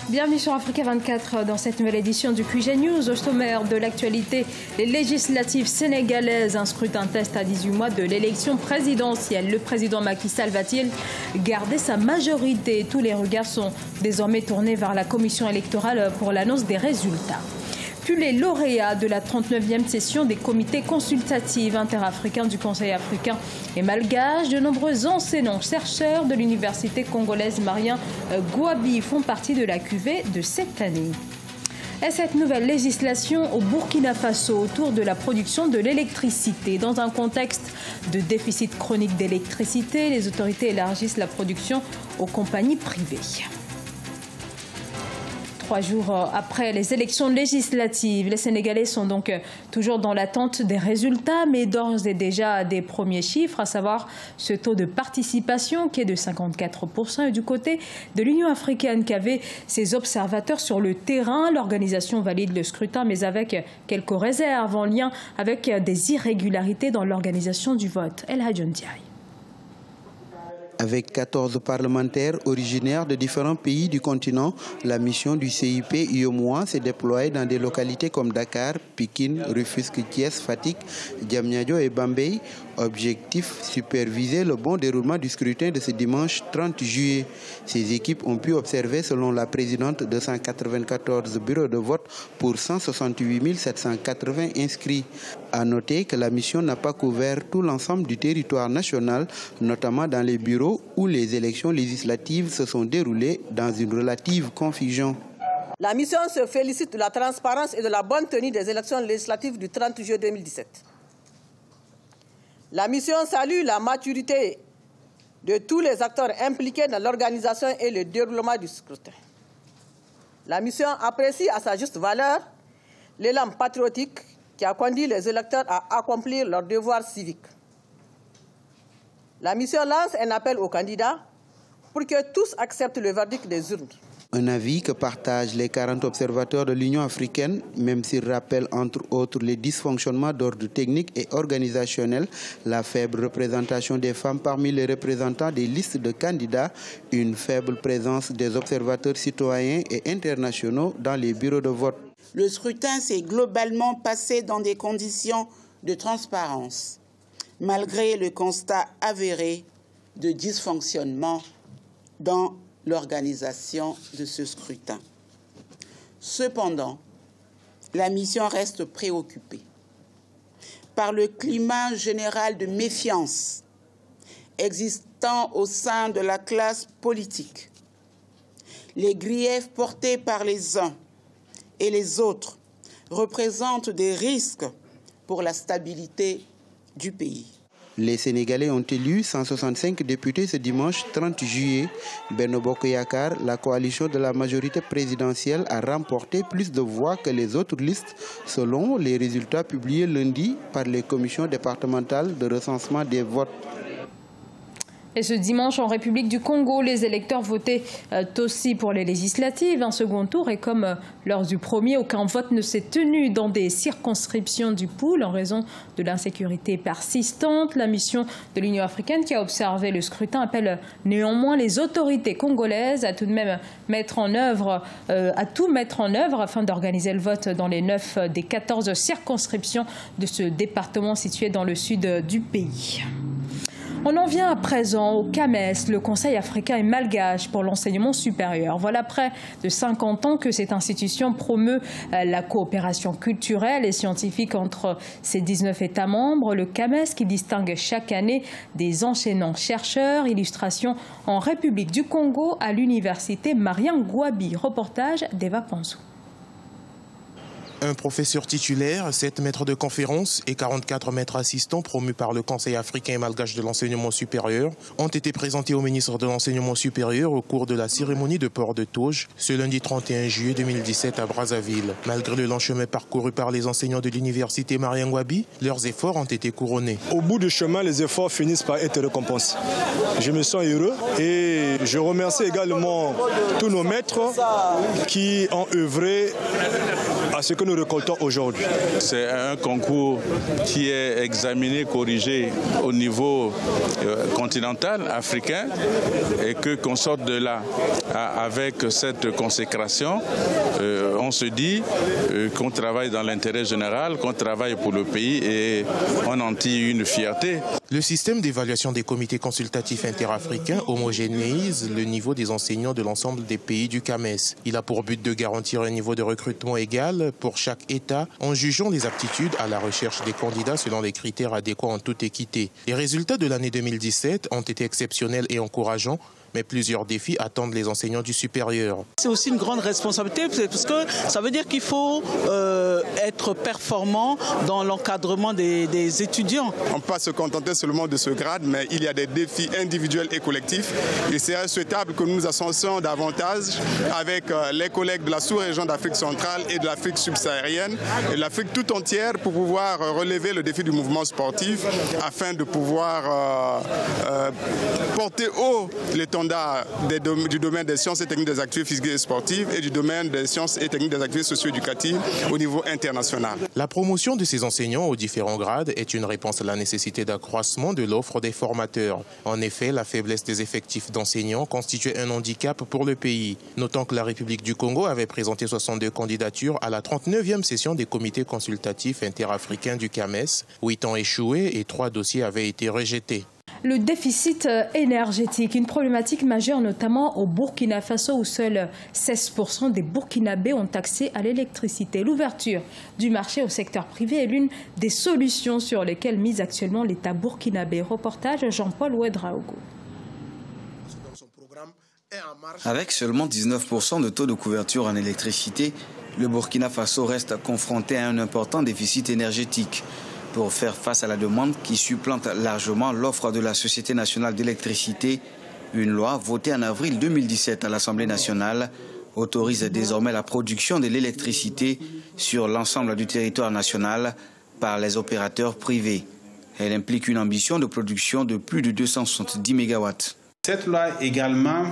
Bienvenue sur Africa 24 dans cette nouvelle édition du QG News. Au sommaire de l'actualité, les législatives sénégalaises, un scrutin test à 18 mois de l'élection présidentielle. Le président Macky Sall va-t-il garder sa majorité? Tous les regards sont désormais tournés vers la commission électorale pour l'annonce des résultats. Puis les lauréats de la 39e session des comités consultatifs interafricains du Conseil africain et malgache, de nombreux enseignants-chercheurs de l'université congolaise Marien Gouabi font partie de la cuvée de cette année. Et cette nouvelle législation au Burkina Faso autour de la production de l'électricité. Dans un contexte de déficit chronique d'électricité, les autorités élargissent la production aux compagnies privées. 3 jours après les élections législatives, les Sénégalais sont donc toujours dans l'attente des résultats, mais d'ores et déjà des premiers chiffres, à savoir ce taux de participation qui est de 54%. Et du côté de l'Union africaine qui avait ses observateurs sur le terrain, l'organisation valide le scrutin, mais avec quelques réserves en lien avec des irrégularités dans l'organisation du vote. El Hadji Ndiaye. Avec 14 parlementaires originaires de différents pays du continent, la mission du CIP UEMOA s'est déployée dans des localités comme Dakar, Pikine, Rufisque, Thiès, Fatick, Diamniadio et Bambey. Objectif, superviser le bon déroulement du scrutin de ce dimanche 30 juillet. Ces équipes ont pu observer, selon la présidente, 294 bureaux de vote pour 168 780 inscrits. À noter que la mission n'a pas couvert tout l'ensemble du territoire national, notamment dans les bureaux où les élections législatives se sont déroulées dans une relative confusion. La mission se félicite de la transparence et de la bonne tenue des élections législatives du 30 juillet 2017. La mission salue la maturité de tous les acteurs impliqués dans l'organisation et le déroulement du scrutin. La mission apprécie à sa juste valeur l'élan patriotique qui a conduit les électeurs à accomplir leur devoir civique. La mission lance un appel aux candidats pour que tous acceptent le verdict des urnes. Un avis que partagent les 40 observateurs de l'Union africaine, même s'ils rappellent entre autres les dysfonctionnements d'ordre technique et organisationnel, la faible représentation des femmes parmi les représentants des listes de candidats, une faible présence des observateurs citoyens et internationaux dans les bureaux de vote. Le scrutin s'est globalement passé dans des conditions de transparence, malgré le constat avéré de dysfonctionnement dans l'organisation de ce scrutin. Cependant, la mission reste préoccupée par le climat général de méfiance existant au sein de la classe politique. Les griefs portés par les uns et les autres représentent des risques pour la stabilité du pays. Les Sénégalais ont élu 165 députés ce dimanche 30 juillet. Benno Bokk Yakaar, la coalition de la majorité présidentielle, a remporté plus de voix que les autres listes, selon les résultats publiés lundi par les commissions départementales de recensement des votes. Et ce dimanche, en République du Congo, les électeurs votaient aussi pour les législatives, un second tour. Et comme lors du premier, aucun vote ne s'est tenu dans des circonscriptions du Pool en raison de l'insécurité persistante. La mission de l'Union africaine qui a observé le scrutin appelle néanmoins les autorités congolaises à tout de même mettre en œuvre, afin d'organiser le vote dans les 9 des 14 circonscriptions de ce département situé dans le sud du pays. On en vient à présent au CAMES, le Conseil africain et malgache pour l'enseignement supérieur. Voilà près de 50 ans que cette institution promeut la coopération culturelle et scientifique entre ses 19 États membres. Le CAMES qui distingue chaque année des enseignants-chercheurs. Illustration en République du Congo à l'université Marien Gouabi. Reportage d'Eva Pansou. Un professeur titulaire, 7 maîtres de conférence et 44 maîtres assistants promus par le Conseil africain et malgache de l'enseignement supérieur ont été présentés au ministre de l'enseignement supérieur au cours de la cérémonie de port de toge ce lundi 31 juillet 2017 à Brazzaville. Malgré le long chemin parcouru par les enseignants de l'université Marien Gouabi, leurs efforts ont été couronnés. Au bout du chemin, les efforts finissent par être récompensés. Je me sens heureux et je remercie également tous nos maîtres qui ont œuvré à ce que nous nous récoltons aujourd'hui. C'est un concours qui est examiné, corrigé au niveau continental, africain, et qu'on sorte de là avec cette consécration, on se dit qu'on travaille dans l'intérêt général, qu'on travaille pour le pays et on en tire une fierté. Le système d'évaluation des comités consultatifs interafricains homogénéise le niveau des enseignants de l'ensemble des pays du CAMES. Il a pour but de garantir un niveau de recrutement égal pour chaque État en jugeant les aptitudes à la recherche des candidats selon les critères adéquats en toute équité. Les résultats de l'année 2017 ont été exceptionnels et encourageants, mais plusieurs défis attendent les enseignants du supérieur. C'est aussi une grande responsabilité parce que ça veut dire qu'il faut être performant dans l'encadrement des étudiants. On ne peut pas se contenter seulement de ce grade, mais il y a des défis individuels et collectifs. Il serait souhaitable que nous nous associons davantage avec les collègues de la sous-région d'Afrique centrale et de l'Afrique subsaharienne et de l'Afrique tout entière pour pouvoir relever le défi du mouvement sportif afin de pouvoir porter haut l'étendue du domaine des sciences et techniques des activités physiques et sportives et du domaine des sciences et techniques des activités socio-éducatives au niveau international. La promotion de ces enseignants aux différents grades est une réponse à la nécessité d'accroissement de l'offre des formateurs. En effet, la faiblesse des effectifs d'enseignants constituait un handicap pour le pays. Notons que la République du Congo avait présenté 62 candidatures à la 39e session des comités consultatifs interafricains du CAMES. 8 ont échoué et 3 dossiers avaient été rejetés. Le déficit énergétique, une problématique majeure notamment au Burkina Faso où seuls 16% des Burkinabés ont accès à l'électricité. L'ouverture du marché au secteur privé est l'une des solutions sur lesquelles mise actuellement l'État burkinabé. Reportage Jean-Paul Ouedraogo. Avec seulement 19% de taux de couverture en électricité, le Burkina Faso reste confronté à un important déficit énergétique. Pour faire face à la demande qui supplante largement l'offre de la Société nationale d'électricité, une loi votée en avril 2017 à l'Assemblée nationale autorise désormais la production de l'électricité sur l'ensemble du territoire national par les opérateurs privés. Elle implique une ambition de production de plus de 270 MW. Cette loi également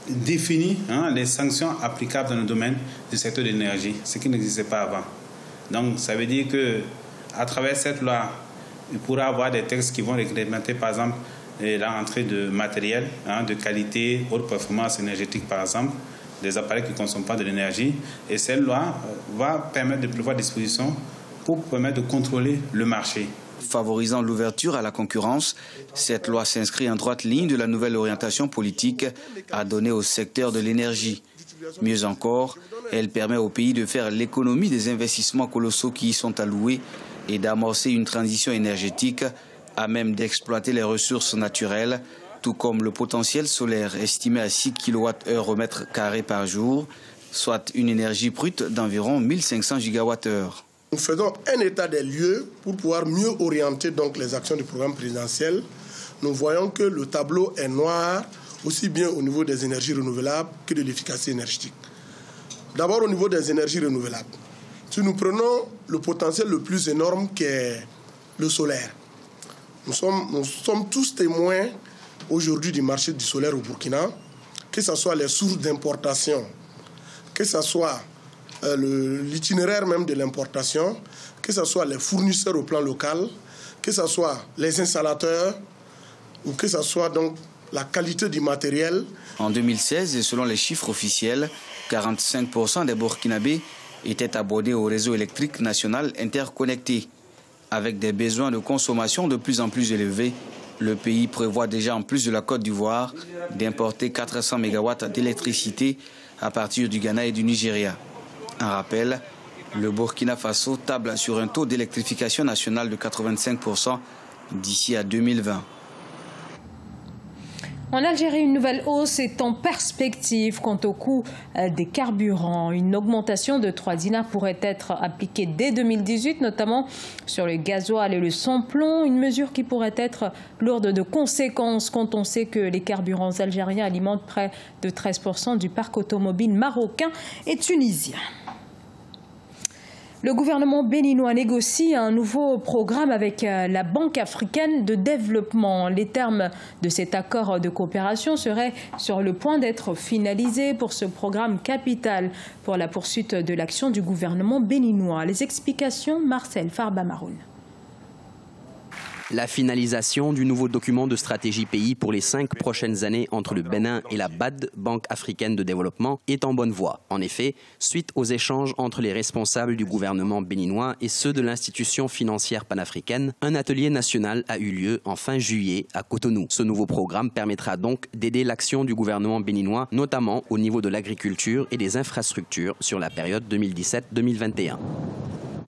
définit les sanctions applicables dans le domaine du secteur de l'énergie, ce qui n'existait pas avant. Donc, ça veut dire qu'à travers cette loi, il pourra y avoir des textes qui vont réglementer, par exemple, l'entrée de matériel de qualité, haute performance énergétique, par exemple, des appareils qui ne consomment pas de l'énergie. Et cette loi va permettre de prévoir des dispositions pour permettre de contrôler le marché. Favorisant l'ouverture à la concurrence, cette loi s'inscrit en droite ligne de la nouvelle orientation politique à donner au secteur de l'énergie. Mieux encore, elle permet au pays de faire l'économie des investissements colossaux qui y sont alloués et d'amorcer une transition énergétique à même d'exploiter les ressources naturelles, tout comme le potentiel solaire estimé à 6 kWh au mètre carré par jour, soit une énergie brute d'environ 1500 GWh. Nous faisons un état des lieux pour pouvoir mieux orienter donc les actions du programme présidentiel. Nous voyons que le tableau est noir, aussi bien au niveau des énergies renouvelables que de l'efficacité énergétique. D'abord au niveau des énergies renouvelables. Si nous prenons le potentiel le plus énorme qui est le solaire, nous sommes tous témoins aujourd'hui du marché du solaire au Burkina, que ce soit les sources d'importation, que ce soit l'itinéraire même de l'importation, que ce soit les fournisseurs au plan local, que ce soit les installateurs, ou que ce soit donc la qualité du matériel. En 2016, et selon les chiffres officiels, 45% des Burkinabés étaient abonnés au réseau électrique national interconnecté. Avec des besoins de consommation de plus en plus élevés, le pays prévoit déjà, en plus de la Côte d'Ivoire, d'importer 400 MW d'électricité à partir du Ghana et du Nigeria. Un rappel, le Burkina Faso table sur un taux d'électrification nationale de 85% d'ici à 2020. En Algérie, une nouvelle hausse est en perspective quant au coût des carburants. Une augmentation de 3 dinars pourrait être appliquée dès 2018, notamment sur le gasoil et le sans-plomb. Une mesure qui pourrait être lourde de conséquences quand on sait que les carburants algériens alimentent près de 13% du parc automobile marocain et tunisien. Le gouvernement béninois négocie un nouveau programme avec la Banque africaine de développement. Les termes de cet accord de coopération seraient sur le point d'être finalisés pour ce programme capital pour la poursuite de l'action du gouvernement béninois. Les explications, Marcel Farba-Maroun. La finalisation du nouveau document de stratégie pays pour les 5 prochaines années entre le Bénin et la BAD, Banque africaine de développement, est en bonne voie. En effet, suite aux échanges entre les responsables du gouvernement béninois et ceux de l'institution financière panafricaine, un atelier national a eu lieu en fin juillet à Cotonou. Ce nouveau programme permettra donc d'aider l'action du gouvernement béninois, notamment au niveau de l'agriculture et des infrastructures sur la période 2017-2021.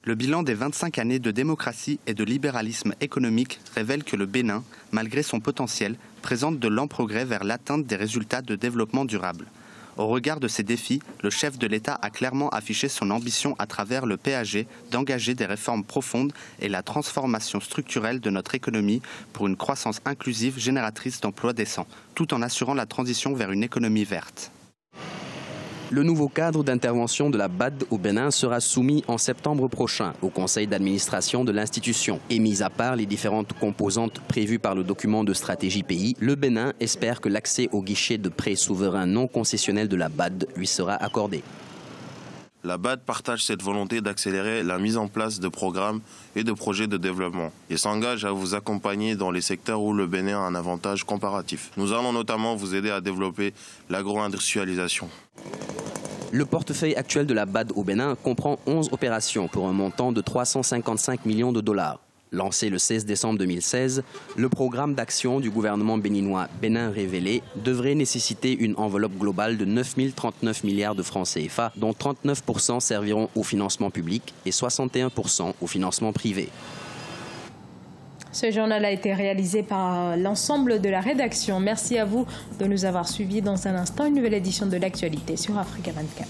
Le bilan des 25 années de démocratie et de libéralisme économique révèle que le Bénin, malgré son potentiel, présente de lents progrès vers l'atteinte des résultats de développement durable. Au regard de ces défis, le chef de l'État a clairement affiché son ambition à travers le PAG d'engager des réformes profondes et la transformation structurelle de notre économie pour une croissance inclusive génératrice d'emplois décents, tout en assurant la transition vers une économie verte. Le nouveau cadre d'intervention de la BAD au Bénin sera soumis en septembre prochain au conseil d'administration de l'institution. Et mis à part les différentes composantes prévues par le document de stratégie pays, le Bénin espère que l'accès au guichet de prêts souverains non concessionnels de la BAD lui sera accordé. La BAD partage cette volonté d'accélérer la mise en place de programmes et de projets de développement et s'engage à vous accompagner dans les secteurs où le Bénin a un avantage comparatif. Nous allons notamment vous aider à développer l'agro-industrialisation. Le portefeuille actuel de la BAD au Bénin comprend 11 opérations pour un montant de 355 millions de dollars. Lancé le 16 décembre 2016, le programme d'action du gouvernement béninois Bénin Révélé devrait nécessiter une enveloppe globale de 9 039 milliards de francs CFA, dont 39% serviront au financement public et 61% au financement privé. Ce journal a été réalisé par l'ensemble de la rédaction. Merci à vous de nous avoir suivis. Dans un instant, une nouvelle édition de l'actualité sur Africa 24.